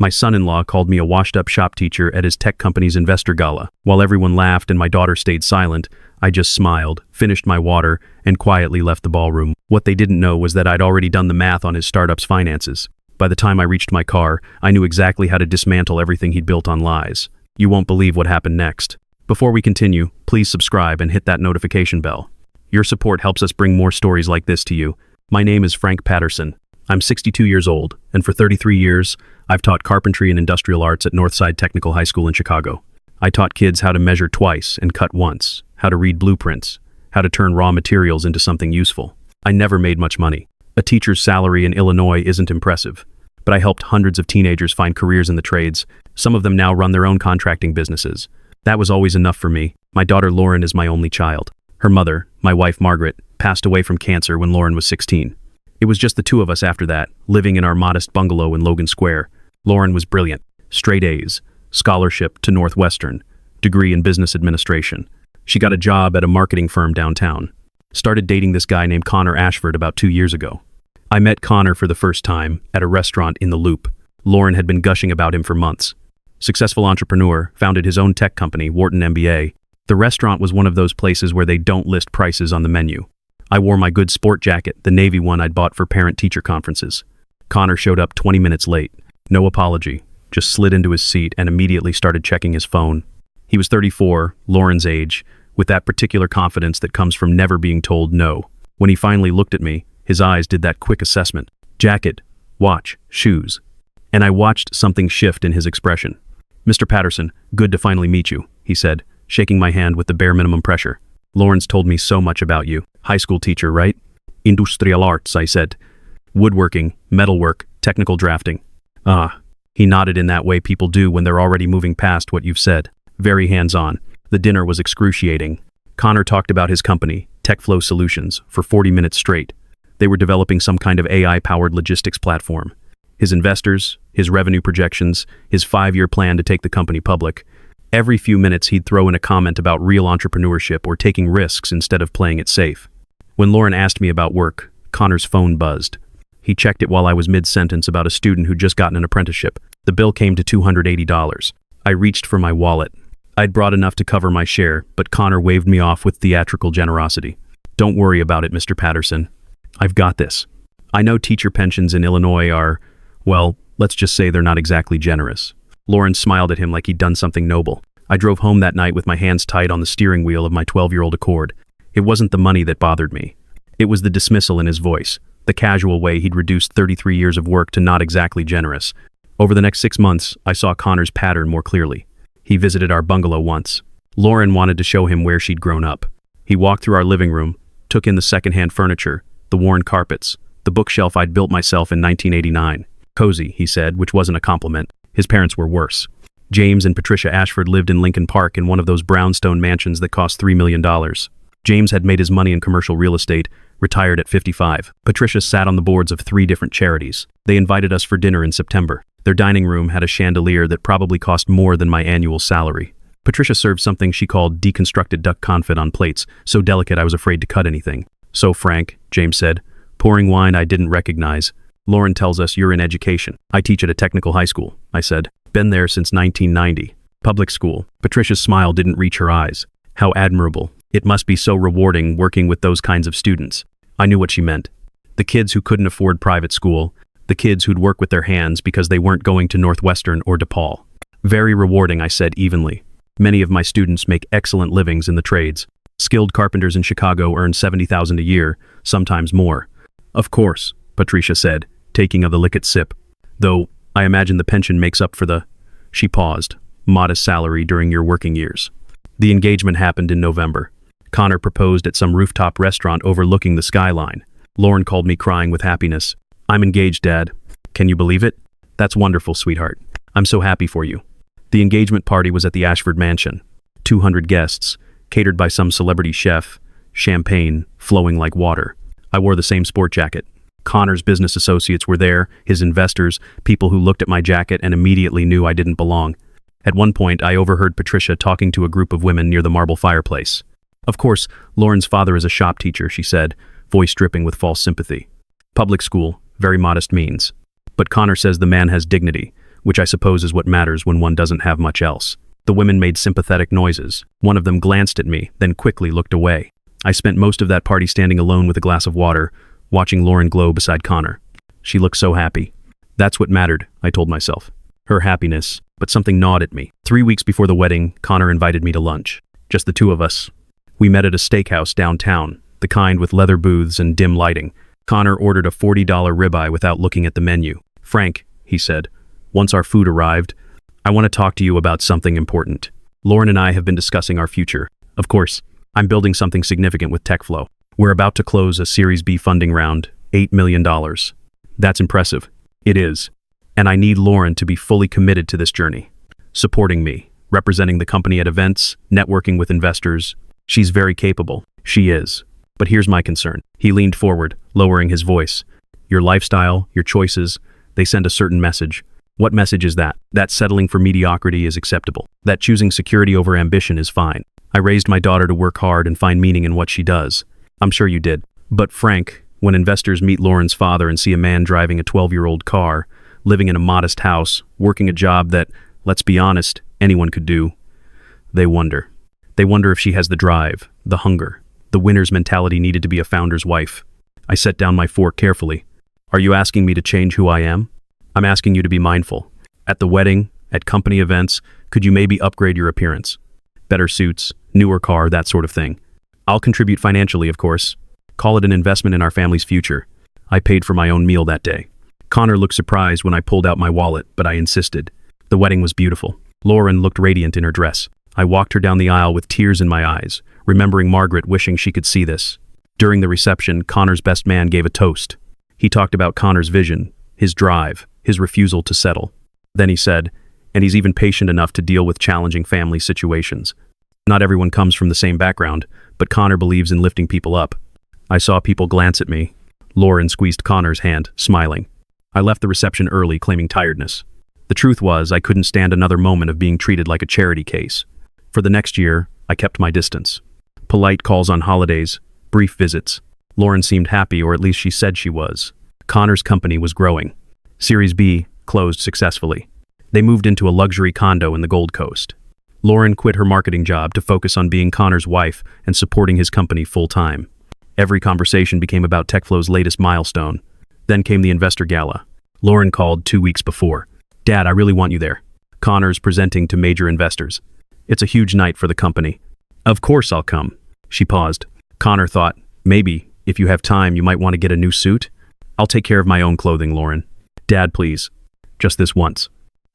My son-in-law called me a washed-up shop teacher at his tech company's investor gala. While everyone laughed and my daughter stayed silent, I just smiled, finished my water, and quietly left the ballroom. What they didn't know was that I'd already done the math on his startup's finances. By the time I reached my car, I knew exactly how to dismantle everything he'd built on lies. You won't believe what happened next. Before we continue, please subscribe and hit that notification bell. Your support helps us bring more stories like this to you. My name is Frank Patterson. I'm 62 years old, and for 33 years, I've taught carpentry and industrial arts at Northside Technical High School in Chicago. I taught kids how to measure twice and cut once, how to read blueprints, how to turn raw materials into something useful. I never made much money. A teacher's salary in Illinois isn't impressive, but I helped hundreds of teenagers find careers in the trades. Some of them now run their own contracting businesses. That was always enough for me. My daughter Lauren is my only child. Her mother, my wife Margaret, passed away from cancer when Lauren was 16. It was just the two of us after that, living in our modest bungalow in Logan Square. Lauren was brilliant. Straight A's, scholarship to Northwestern, degree in business administration. She got a job at a marketing firm downtown. Started dating this guy named Connor Ashford about 2 years ago. I met Connor for the first time at a restaurant in the Loop. Lauren had been gushing about him for months. Successful entrepreneur, founded his own tech company, Wharton MBA. The restaurant was one of those places where they don't list prices on the menu. I wore my good sport jacket, the navy one I'd bought for parent-teacher conferences. Connor showed up 20 minutes late. No apology, just slid into his seat and immediately started checking his phone. He was 34, Lauren's age, with that particular confidence that comes from never being told no. When he finally looked at me, his eyes did that quick assessment. Jacket, watch, shoes. And I watched something shift in his expression. "Mr. Patterson, good to finally meet you," he said, shaking my hand with the bare minimum pressure. "Lauren's told me so much about you. High school teacher, right?" "Industrial arts," I said. "Woodworking, metalwork, technical drafting." "Ah." He nodded in that way people do when they're already moving past what you've said. Very hands-on. The dinner was excruciating. Connor talked about his company, TechFlow Solutions, for 40 minutes straight. They were developing some kind of AI-powered logistics platform. His investors, his revenue projections, his 5-year plan to take the company public. Every few minutes he'd throw in a comment about real entrepreneurship or taking risks instead of playing it safe. When Lauren asked me about work, Connor's phone buzzed. He checked it while I was mid-sentence about a student who'd just gotten an apprenticeship. The bill came to $280. I reached for my wallet. I'd brought enough to cover my share, but Connor waved me off with theatrical generosity. "Don't worry about it, Mr. Patterson. I've got this. I know teacher pensions in Illinois are, well, let's just say they're not exactly generous." Lauren smiled at him like he'd done something noble. I drove home that night with my hands tight on the steering wheel of my 12-year-old Accord. It wasn't the money that bothered me. It was the dismissal in his voice, the casual way he'd reduced 33 years of work to not exactly generous. Over the next 6 months, I saw Connor's pattern more clearly. He visited our bungalow once. Lauren wanted to show him where she'd grown up. He walked through our living room, took in the secondhand furniture, the worn carpets, the bookshelf I'd built myself in 1989. "Cozy," he said, which wasn't a compliment. His parents were worse. James and Patricia Ashford lived in Lincoln Park in one of those brownstone mansions that cost $3 million. James had made his money in commercial real estate, retired at 55. Patricia sat on the boards of 3 different charities. They invited us for dinner in September. Their dining room had a chandelier that probably cost more than my annual salary. Patricia served something she called deconstructed duck confit on plates, so delicate I was afraid to cut anything. "So, Frank," James said, pouring wine I didn't recognize, "Lauren tells us you're in education." "I teach at a technical high school," I said. "Been there since 1990. Public school." Patricia's smile didn't reach her eyes. How admirable. It must be so rewarding working with those kinds of students. I knew what she meant. The kids who couldn't afford private school, the kids who'd work with their hands because they weren't going to Northwestern or DePaul. "Very rewarding," I said evenly. "Many of my students make excellent livings in the trades. Skilled carpenters in Chicago earn $70,000 a year, sometimes more." "Of course," Patricia said, taking a delicate sip. "Though, I imagine the pension makes up for the..." She paused. "Modest salary during your working years." The engagement happened in November. Connor proposed at some rooftop restaurant overlooking the skyline. Lauren called me crying with happiness. "I'm engaged, Dad. Can you believe it? That's wonderful, sweetheart. I'm so happy for you." The engagement party was at the Ashford Mansion. 200 guests, catered by some celebrity chef, champagne flowing like water. I wore the same sport jacket. Connor's business associates were there, his investors, people who looked at my jacket and immediately knew I didn't belong. At one point, I overheard Patricia talking to a group of women near the marble fireplace. "Of course, Lauren's father is a shop teacher," she said, voice dripping with false sympathy. "Public school, very modest means. But Connor says the man has dignity, which I suppose is what matters when one doesn't have much else. The women made sympathetic noises. One of them glanced at me, then quickly looked away. I spent most of that party standing alone with a glass of water, watching Lauren glow beside Connor. She looked so happy. That's what mattered, I told myself. Her happiness, but something gnawed at me. 3 weeks before the wedding, Connor invited me to lunch. Just the two of us. We met at a steakhouse downtown, the kind with leather booths and dim lighting. Connor ordered a $40 ribeye without looking at the menu. "Frank," he said, once our food arrived, "I want to talk to you about something important. Lauren and I have been discussing our future. Of course, I'm building something significant with TechFlow. We're about to close a Series B funding round, $8 million. That's impressive. It is. And I need Lauren to be fully committed to this journey. Supporting me, representing the company at events, networking with investors. She's very capable. She is. But here's my concern." He leaned forward, lowering his voice. "Your lifestyle, your choices, they send a certain message. What message is that? That settling for mediocrity is acceptable. That choosing security over ambition is fine. I raised my daughter to work hard and find meaning in what she does. I'm sure you did. But Frank, when investors meet Lauren's father and see a man driving a 12-year-old car, living in a modest house, working a job that, let's be honest, anyone could do, they wonder. They wonder if she has the drive, the hunger, the winner's mentality needed to be a founder's wife." I set down my fork carefully. "Are you asking me to change who I am? I'm asking you to be mindful. At the wedding, at company events, could you maybe upgrade your appearance? Better suits, newer car, that sort of thing. I'll contribute financially, of course. Call it an investment in our family's future. I paid for my own meal that day." Connor looked surprised when I pulled out my wallet, but I insisted. The wedding was beautiful. Lauren looked radiant in her dress. I walked her down the aisle with tears in my eyes, remembering Margaret wishing she could see this. During the reception, Connor's best man gave a toast. He talked about Connor's vision, his drive, his refusal to settle. Then he said, "And he's even patient enough to deal with challenging family situations." Not everyone comes from the same background, but Connor believes in lifting people up. I saw people glance at me. Lauren squeezed Connor's hand, smiling. I left the reception early, claiming tiredness. The truth was, I couldn't stand another moment of being treated like a charity case. For the next year, I kept my distance. Polite calls on holidays, brief visits. Lauren seemed happy, or at least she said she was. Connor's company was growing. Series B closed successfully. They moved into a luxury condo in the Gold Coast. Lauren quit her marketing job to focus on being Connor's wife and supporting his company full-time. Every conversation became about TechFlow's latest milestone. Then came the investor gala. Lauren called 2 weeks before. "Dad, I really want you there. Connor's presenting to major investors. It's a huge night for the company." "Of course I'll come." She paused. Connor thought, "Maybe, if you have time, you might want to get a new suit." "I'll take care of my own clothing, Lauren." "Dad, please. Just this once.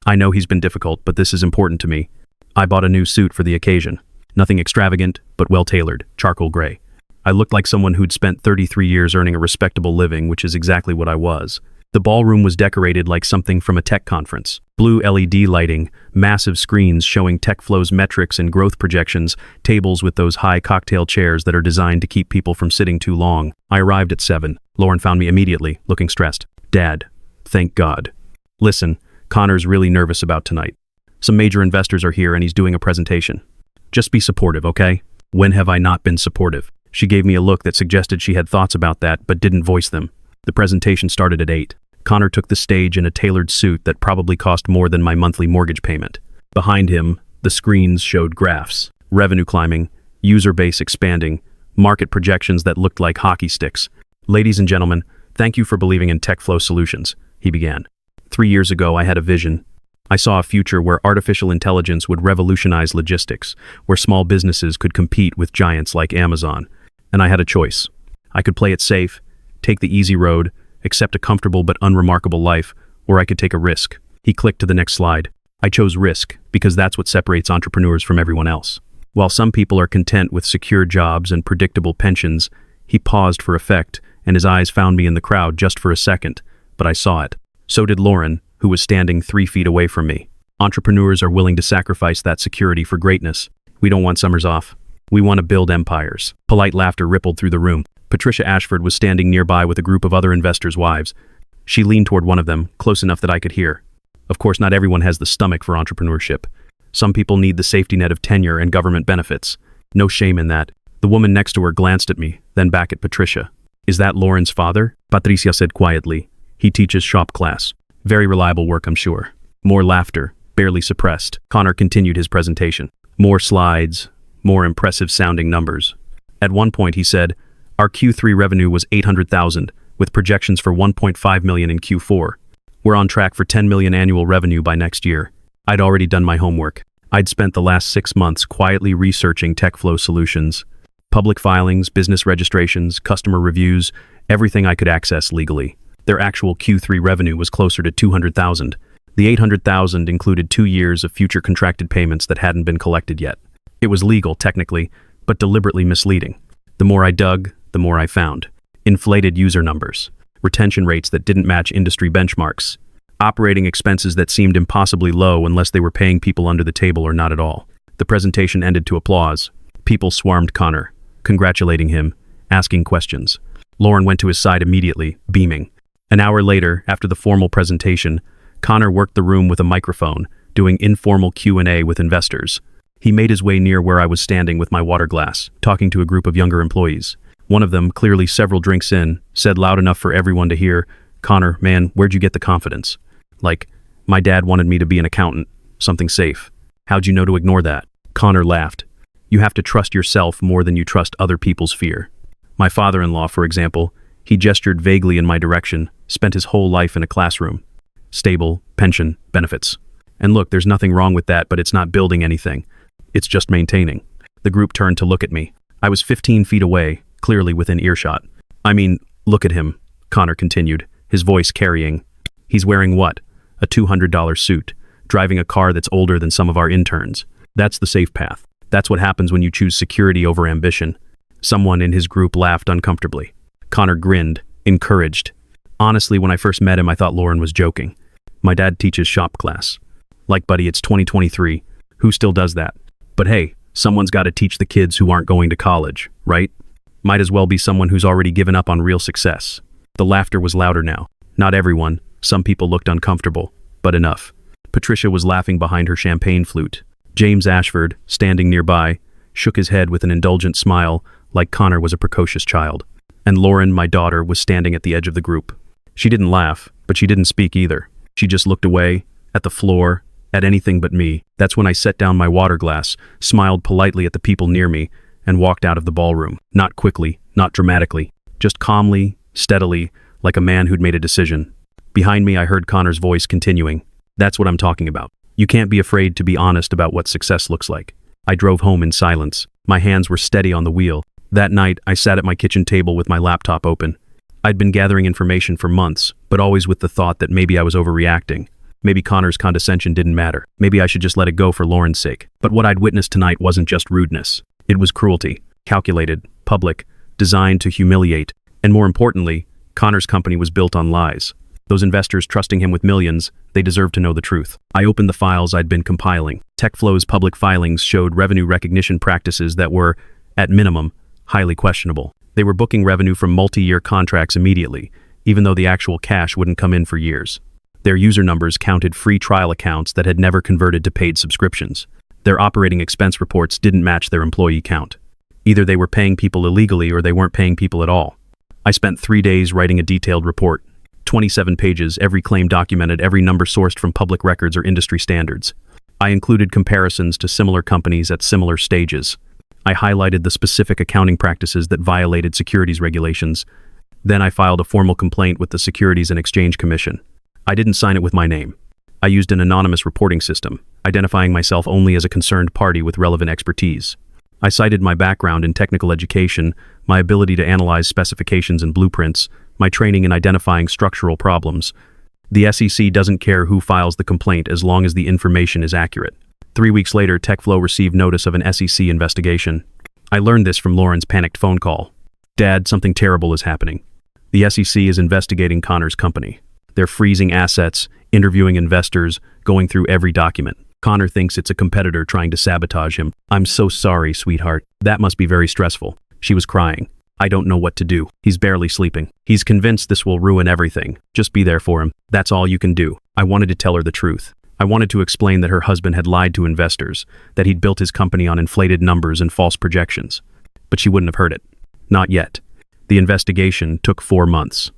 I know he's been difficult, but this is important to me." I bought a new suit for the occasion. Nothing extravagant, but well-tailored, charcoal gray. I looked like someone who'd spent 33 years earning a respectable living, which is exactly what I was. The ballroom was decorated like something from a tech conference. Blue LED lighting, massive screens showing TechFlow's metrics and growth projections, tables with those high cocktail chairs that are designed to keep people from sitting too long. I arrived at 7. Lauren found me immediately, looking stressed. "Dad, thank God. Listen, Connor's really nervous about tonight. Some major investors are here and he's doing a presentation. Just be supportive, okay?" When have I not been supportive? She gave me a look that suggested she had thoughts about that, but didn't voice them. The presentation started at 8. Connor took the stage in a tailored suit that probably cost more than my monthly mortgage payment. Behind him, the screens showed graphs, revenue climbing, user base expanding, market projections that looked like hockey sticks. "Ladies and gentlemen, thank you for believing in TechFlow Solutions," he began. 3 years ago, I had a vision. I saw a future where artificial intelligence would revolutionize logistics, where small businesses could compete with giants like Amazon. And I had a choice. I could play it safe, take the easy road, accept a comfortable but unremarkable life, or I could take a risk. He clicked to the next slide. I chose risk because that's what separates entrepreneurs from everyone else. While some people are content with secure jobs and predictable pensions, he paused for effect, and his eyes found me in the crowd just for a second, but I saw it. So did Lauren, who was standing 3 feet away from me. Entrepreneurs are willing to sacrifice that security for greatness. We don't want summers off. We want to build empires. Polite laughter rippled through the room. Patricia Ashford was standing nearby with a group of other investors' wives. She leaned toward one of them, close enough that I could hear. Of course, not everyone has the stomach for entrepreneurship. Some people need the safety net of tenure and government benefits. No shame in that. The woman next to her glanced at me, then back at Patricia. "Is that Lauren's father?" Patricia said quietly. "He teaches shop class. Very reliable work, I'm sure." More laughter, barely suppressed. Connor continued his presentation. More slides, more impressive sounding numbers. At one point he said, "Our Q3 revenue was 800,000, with projections for 1.5 million in Q4. We're on track for 10 million annual revenue by next year." I'd already done my homework. I'd spent the last 6 months quietly researching TechFlow solutions. Public filings, business registrations, customer reviews, everything I could access legally. Their actual Q3 revenue was closer to 200,000. The 800,000 included 2 years of future contracted payments that hadn't been collected yet. It was legal, technically, but deliberately misleading. The more I dug, the more I found. Inflated user numbers, retention rates that didn't match industry benchmarks, operating expenses that seemed impossibly low unless they were paying people under the table or not at all. The presentation ended to applause. People swarmed Connor, congratulating him, asking questions. Lauren went to his side immediately, beaming. An hour later, after the formal presentation, Connor worked the room with a microphone, doing informal Q&A with investors. He made his way near where I was standing with my water glass, talking to a group of younger employees. One of them, clearly several drinks in, said loud enough for everyone to hear, "Connor, man, where'd you get the confidence?" Like, "My dad wanted me to be an accountant, something safe. How'd you know to ignore that?" Connor laughed. "You have to trust yourself more than you trust other people's fear." My father-in-law, for example, he gestured vaguely in my direction, spent his whole life in a classroom. Stable, pension, benefits. And look, there's nothing wrong with that, but it's not building anything. It's just maintaining. The group turned to look at me. I was 15 feet away, clearly within earshot. "I mean, look at him," Connor continued, his voice carrying. "He's wearing what? A $200 suit, driving a car that's older than some of our interns. That's the safe path. That's what happens when you choose security over ambition." Someone in his group laughed uncomfortably. Connor grinned, encouraged. Honestly, when I first met him, I thought Lauren was joking. My dad teaches shop class. Like, buddy, it's 2023. Who still does that? But hey, someone's got to teach the kids who aren't going to college, right? Might as well be someone who's already given up on real success. The laughter was louder now. Not everyone. Some people looked uncomfortable, but enough. Patricia was laughing behind her champagne flute. James Ashford, standing nearby, shook his head with an indulgent smile, like Connor was a precocious child. And Lauren, my daughter, was standing at the edge of the group. She didn't laugh, but she didn't speak either. She just looked away, at the floor, at anything but me. That's when I set down my water glass, smiled politely at the people near me, and walked out of the ballroom. Not quickly, not dramatically, just calmly, steadily, like a man who'd made a decision. Behind me, I heard Connor's voice continuing. "That's what I'm talking about. You can't be afraid to be honest about what success looks like." I drove home in silence. My hands were steady on the wheel. That night, I sat at my kitchen table with my laptop open. I'd been gathering information for months, but always with the thought that maybe I was overreacting. Maybe Connor's condescension didn't matter. Maybe I should just let it go for Lauren's sake. But what I'd witnessed tonight wasn't just rudeness. It was cruelty. Calculated, public, designed to humiliate. And more importantly, Connor's company was built on lies. Those investors trusting him with millions, they deserved to know the truth. I opened the files I'd been compiling. TechFlow's public filings showed revenue recognition practices that were, at minimum, highly questionable. They were booking revenue from multi-year contracts immediately, even though the actual cash wouldn't come in for years. Their user numbers counted free trial accounts that had never converted to paid subscriptions. Their operating expense reports didn't match their employee count. Either they were paying people illegally or they weren't paying people at all. I spent 3 days writing a detailed report. 27 pages, every claim documented, every number sourced from public records or industry standards. I included comparisons to similar companies at similar stages. I highlighted the specific accounting practices that violated securities regulations. Then I filed a formal complaint with the Securities and Exchange Commission. I didn't sign it with my name. I used an anonymous reporting system, identifying myself only as a concerned party with relevant expertise. I cited my background in technical education, my ability to analyze specifications and blueprints, my training in identifying structural problems. The SEC doesn't care who files the complaint as long as the information is accurate. 3 weeks later, TechFlow received notice of an SEC investigation. I learned this from Lauren's panicked phone call. "Dad, something terrible is happening. The SEC is investigating Connor's company. They're freezing assets, interviewing investors, going through every document. Connor thinks it's a competitor trying to sabotage him." "I'm so sorry, sweetheart. That must be very stressful." She was crying. "I don't know what to do. He's barely sleeping. He's convinced this will ruin everything. Just be there for him. That's all you can do." I wanted to tell her the truth. I wanted to explain that her husband had lied to investors, that he'd built his company on inflated numbers and false projections. But she wouldn't have heard it. Not yet. The investigation took 4 months.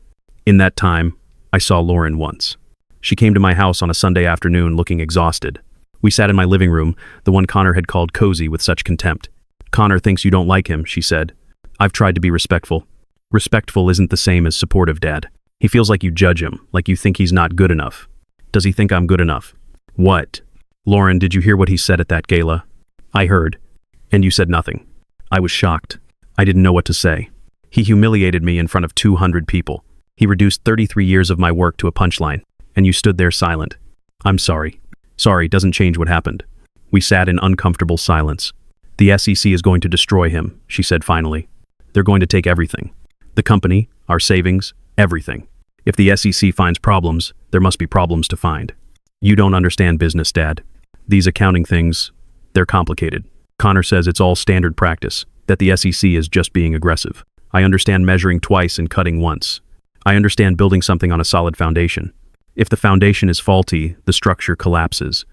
In that time, I saw Lauren once. She came to my house on a Sunday afternoon looking exhausted. We sat in my living room, the one Connor had called cozy with such contempt. Connor thinks you don't like him, she said. I've tried to be respectful. Respectful isn't the same as supportive, Dad. He feels like you judge him, like you think he's not good enough. Does he think I'm good enough? What? Lauren, did you hear what he said at that gala? I heard. And you said nothing. I was shocked. I didn't know what to say. He humiliated me in front of 200 people. He reduced 33 years of my work to a punchline, and you stood there silent. I'm sorry. Sorry doesn't change what happened. We sat in uncomfortable silence. The SEC is going to destroy him, she said finally. They're going to take everything. The company, our savings, everything. If the SEC finds problems, there must be problems to find. You don't understand business, Dad. These accounting things, they're complicated. Connor says it's all standard practice, that the SEC is just being aggressive. I understand measuring twice and cutting once. I understand building something on a solid foundation. If the foundation is faulty, the structure collapses.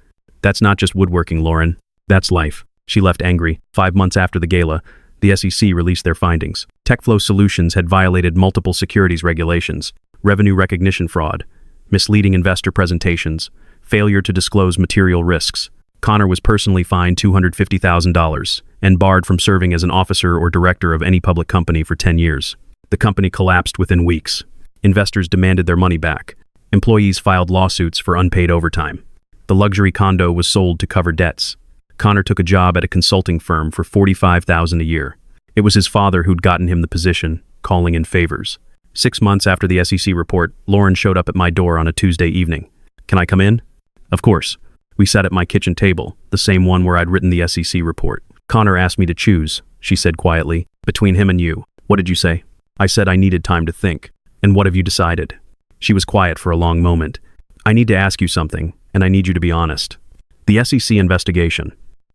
That's not just woodworking, Lauren. That's life. She left angry. 5 months after the gala, the SEC released their findings. TechFlow Solutions had violated multiple securities regulations, revenue recognition fraud, misleading investor presentations, failure to disclose material risks. Connor was personally fined $250,000 and barred from serving as an officer or director of any public company for 10 years. The company collapsed within weeks. Investors demanded their money back. Employees filed lawsuits for unpaid overtime. The luxury condo was sold to cover debts. Connor took a job at a consulting firm for $45,000 a year. It was his father who'd gotten him the position, calling in favors. 6 months after the SEC report, Lauren showed up at my door on a Tuesday evening. Can I come in? Of course. We sat at my kitchen table, the same one where I'd written the SEC report. Connor asked me to choose, she said quietly, between him and you. What did you say? I said I needed time to think. And what have you decided? She was quiet for a long moment. I need to ask you something, and I need you to be honest. The SEC investigation,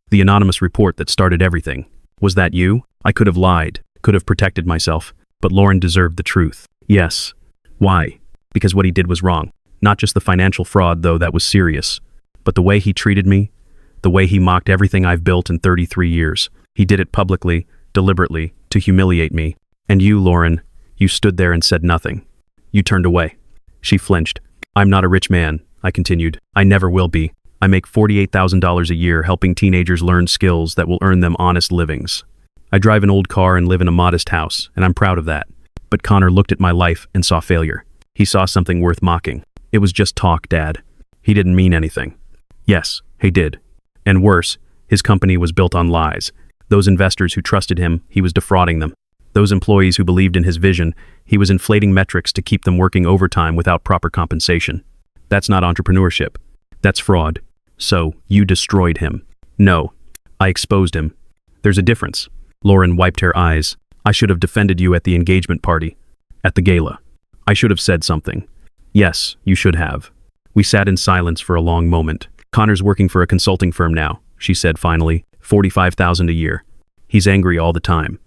the anonymous report that started everything, was that you? I could have lied, could have protected myself, but Lauren deserved the truth. Yes. Why? Because what he did was wrong. Not just the financial fraud, though, that was serious, but the way he treated me, the way he mocked everything I've built in 33 years. He did it publicly, deliberately, to humiliate me. And you, Lauren, you stood there and said nothing. You turned away. She flinched. I'm not a rich man, I continued. I never will be. I make $48,000 a year helping teenagers learn skills that will earn them honest livings. I drive an old car and live in a modest house, and I'm proud of that. But Connor looked at my life and saw failure. He saw something worth mocking. It was just talk, Dad. He didn't mean anything. Yes, he did. And worse, his company was built on lies. Those investors who trusted him, he was defrauding them. Those employees who believed in his vision, he was inflating metrics to keep them working overtime without proper compensation. That's not entrepreneurship. That's fraud. So, you destroyed him. No, I exposed him. There's a difference. Lauren wiped her eyes. I should have defended you at the engagement party. At the gala. I should have said something. Yes, you should have. We sat in silence for a long moment. Connor's working for a consulting firm now, she said finally. $45,000 a year. He's angry all the time.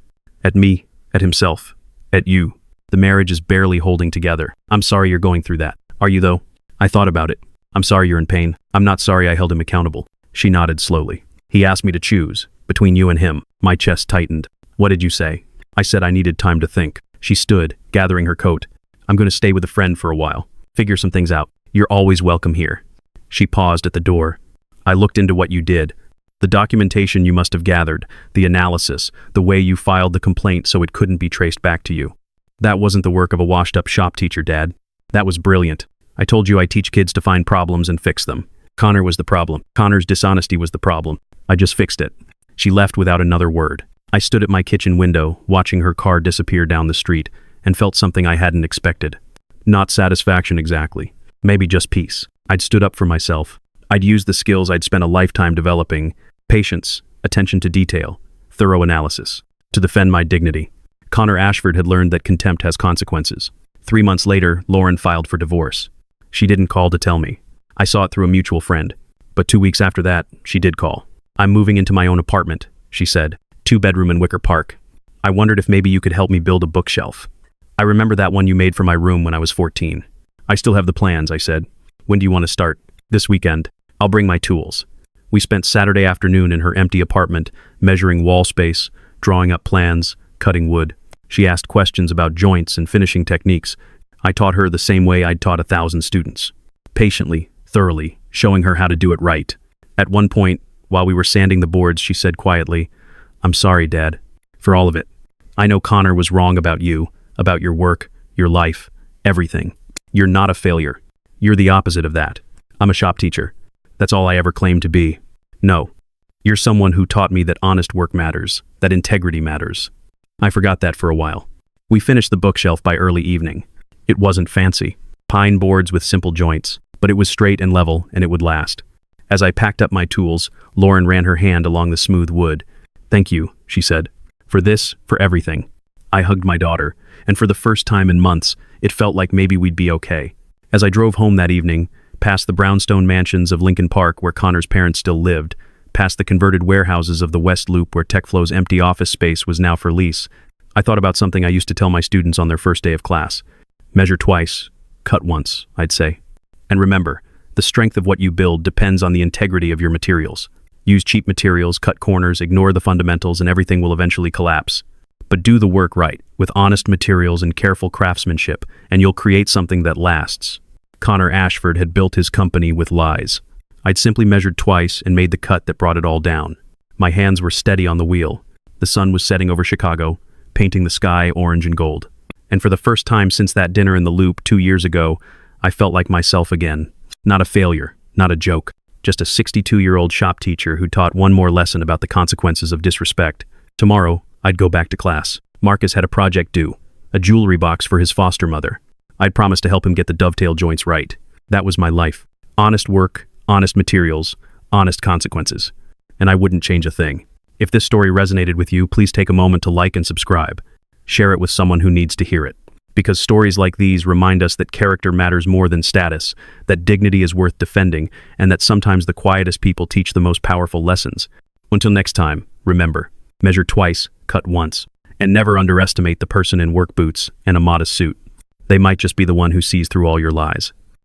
At me, at himself, at you. The marriage is barely holding together. I'm sorry you're going through that. Are you though? I thought about it. I'm sorry you're in pain. I'm not sorry I held him accountable. She nodded slowly. He asked me to choose between you and him. My chest tightened. What did you say? I said I needed time to think. She stood, gathering her coat. I'm going to stay with a friend for a while. Figure some things out. You're always welcome here. She paused at the door. I looked into what you did. The documentation you must have gathered, the analysis, the way you filed the complaint so it couldn't be traced back to you. That wasn't the work of a washed-up shop teacher, Dad. That was brilliant. I told you I teach kids to find problems and fix them. Connor was the problem. Connor's dishonesty was the problem. I just fixed it. She left without another word. I stood at my kitchen window, watching her car disappear down the street, and felt something I hadn't expected. Not satisfaction exactly. Maybe just peace. I'd stood up for myself. I'd used the skills I'd spent a lifetime developing: patience, attention to detail, thorough analysis, to defend my dignity. Connor Ashford had learned that contempt has consequences. 3 months later, Lauren filed for divorce. She didn't call to tell me. I saw it through a mutual friend. But 2 weeks after that, she did call. I'm moving into my own apartment, she said. 2-bedroom in Wicker Park. I wondered if maybe you could help me build a bookshelf. I remember that one you made for my room when I was 14. I still have the plans, I said. When do you want to start? This weekend. I'll bring my tools. We spent Saturday afternoon in her empty apartment, measuring wall space, drawing up plans, cutting wood. She asked questions about joints and finishing techniques. I taught her the same way I'd taught 1,000 students. patiently, thoroughly, showing her how to do it right. At one point, while we were sanding the boards, she said quietly, "I'm sorry, Dad, for all of it. I know Connor was wrong about you, about your work, your life, everything. You're not a failure. You're the opposite of that. I'm a shop teacher. That's all I ever claimed to be. No, you're someone who taught me that honest work matters, that integrity matters." I forgot that for a while. We finished the bookshelf by early evening. It wasn't fancy. Pine boards with simple joints, but it was straight and level, and it would last. As I packed up my tools, Lauren ran her hand along the smooth wood. "Thank you," she said. "For this, for everything." I hugged my daughter, and for the first time in months, it felt like maybe we'd be okay. As I drove home that evening, past the brownstone mansions of Lincoln Park where Connor's parents still lived, past the converted warehouses of the West Loop where TechFlow's empty office space was now for lease, I thought about something I used to tell my students on their first day of class. Measure twice, cut once, I'd say. And remember, the strength of what you build depends on the integrity of your materials. Use cheap materials, cut corners, ignore the fundamentals, and everything will eventually collapse. But do the work right, with honest materials and careful craftsmanship, and you'll create something that lasts. Connor Ashford had built his company with lies. I'd simply measured twice and made the cut that brought it all down. My hands were steady on the wheel. The sun was setting over Chicago, painting the sky orange and gold. And for the first time since that dinner in the Loop 2 years ago, I felt like myself again. Not a failure, not a joke, just a 62-year-old shop teacher who taught one more lesson about the consequences of disrespect. Tomorrow, I'd go back to class. Marcus had a project due, a jewelry box for his foster mother. I'd promised to help him get the dovetail joints right. That was my life. Honest work, honest materials, honest consequences. And I wouldn't change a thing. If this story resonated with you, please take a moment to like and subscribe. Share it with someone who needs to hear it. Because stories like these remind us that character matters more than status, that dignity is worth defending, and that sometimes the quietest people teach the most powerful lessons. Until next time, remember, measure twice, cut once, and never underestimate the person in work boots and a modest suit. They might just be the one who sees through all your lies.